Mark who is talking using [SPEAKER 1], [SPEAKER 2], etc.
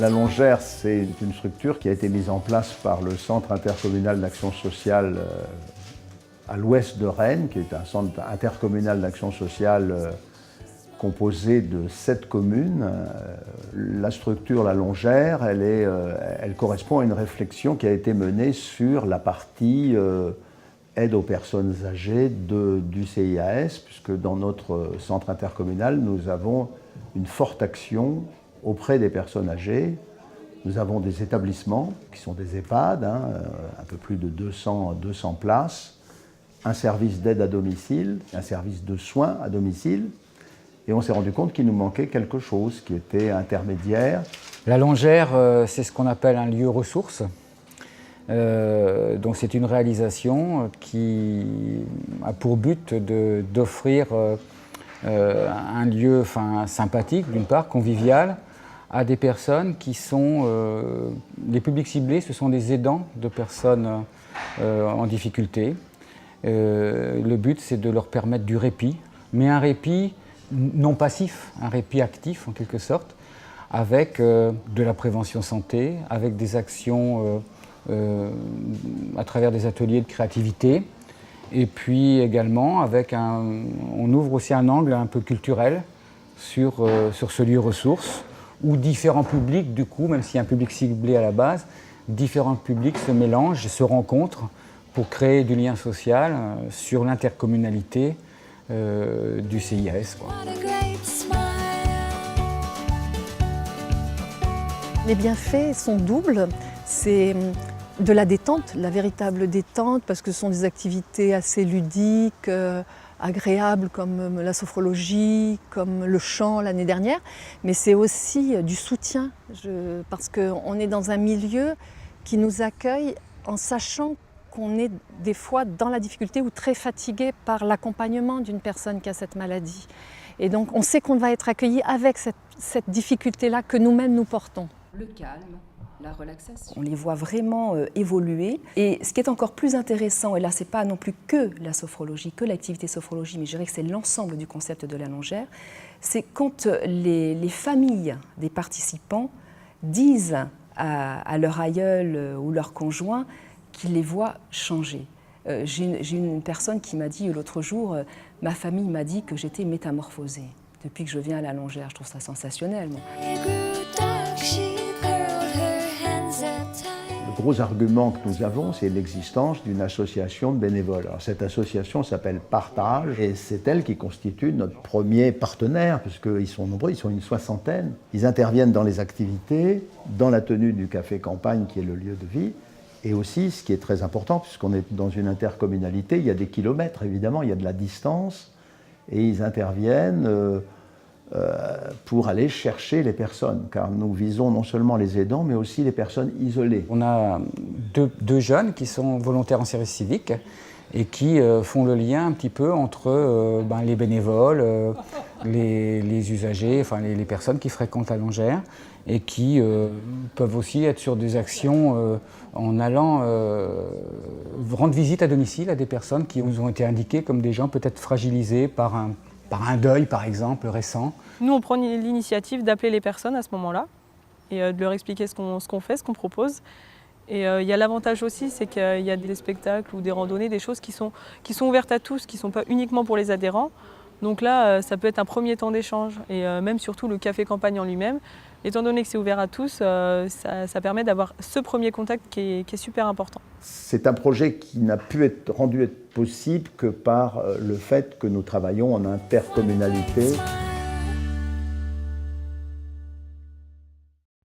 [SPEAKER 1] La Longère, c'est une structure qui a été mise en place par le Centre intercommunal d'action sociale à l'ouest de Rennes, qui est un centre intercommunal d'action sociale composé de 7 communes. La structure La Longère, elle correspond à une réflexion qui a été menée sur la partie aide aux personnes âgées du CIAS, puisque dans notre centre intercommunal, nous avons une forte action auprès des personnes âgées. Nous avons des établissements qui sont des EHPAD, un peu plus de 200 places, un service d'aide à domicile, un service de soins à domicile. Et on s'est rendu compte qu'il nous manquait quelque chose qui était intermédiaire.
[SPEAKER 2] La Longère, c'est ce qu'on appelle un lieu ressource. Donc c'est une réalisation qui a pour but d'offrir un lieu sympathique, d'une part, convivial, à des personnes qui sont... les publics ciblés, ce sont des aidants de personnes en difficulté. Le but, c'est de leur permettre du répit, mais un répit non passif, un répit actif en quelque sorte, avec de la prévention santé, avec des actions à travers des ateliers de créativité, et puis également on ouvre aussi un angle un peu culturel sur ce lieu ressource, où différents publics, du coup, même s'il y a un public ciblé à la base, différents publics se mélangent, se rencontrent pour créer du lien social sur l'intercommunalité du CIAS.
[SPEAKER 3] Les bienfaits sont doubles. C'est de la détente, la véritable détente, parce que ce sont des activités assez ludiques, agréables comme la sophrologie, comme le chant l'année dernière, mais c'est aussi du soutien, parce qu'on est dans un milieu qui nous accueille en sachant qu'on est des fois dans la difficulté ou très fatigué par l'accompagnement d'une personne qui a cette maladie. Et donc on sait qu'on va être accueilli avec cette difficulté-là que nous-mêmes nous portons.
[SPEAKER 4] Le calme, la relaxation. On les voit vraiment évoluer. Et ce qui est encore plus intéressant, et là c'est pas non plus que la sophrologie, que l'activité sophrologie, mais je dirais que c'est l'ensemble du concept de la Longère, c'est quand les familles des participants disent à leur aïeul ou leur conjoint qu'ils les voient changer. J'ai une personne qui m'a dit l'autre jour, ma famille m'a dit que j'étais métamorphosée depuis que je viens à la Longère. Je trouve ça sensationnel. Moi.
[SPEAKER 1] Le gros argument que nous avons, c'est l'existence d'une association de bénévoles. Alors, cette association s'appelle Partage et c'est elle qui constitue notre premier partenaire, puisqu'ils sont nombreux, ils sont une 60aine. Ils interviennent dans les activités, dans la tenue du café campagne qui est le lieu de vie. Et aussi, ce qui est très important, puisqu'on est dans une intercommunalité, il y a des kilomètres, évidemment, il y a de la distance, et ils interviennent pour aller chercher les personnes, car nous visons non seulement les aidants, mais aussi les personnes isolées.
[SPEAKER 2] On a deux jeunes qui sont volontaires en service civique et qui font le lien un petit peu entre les bénévoles, les usagers, les personnes qui fréquentent la Longère, et qui peuvent aussi être sur des actions en allant rendre visite à domicile à des personnes qui nous ont été indiquées comme des gens peut-être fragilisés par un deuil, par exemple, récent.
[SPEAKER 5] Nous, on prend l'initiative d'appeler les personnes à ce moment-là et de leur expliquer ce qu'on fait, ce qu'on propose. Et il y a l'avantage aussi, c'est qu'il y a des spectacles ou des randonnées, des choses qui sont ouvertes à tous, qui ne sont pas uniquement pour les adhérents. Donc là, ça peut être un premier temps d'échange. Et même surtout le café campagne en lui-même, étant donné que c'est ouvert à tous, ça permet d'avoir ce premier contact qui est super important.
[SPEAKER 1] C'est un projet qui n'a pu être rendu possible que par le fait que nous travaillons en intercommunalité.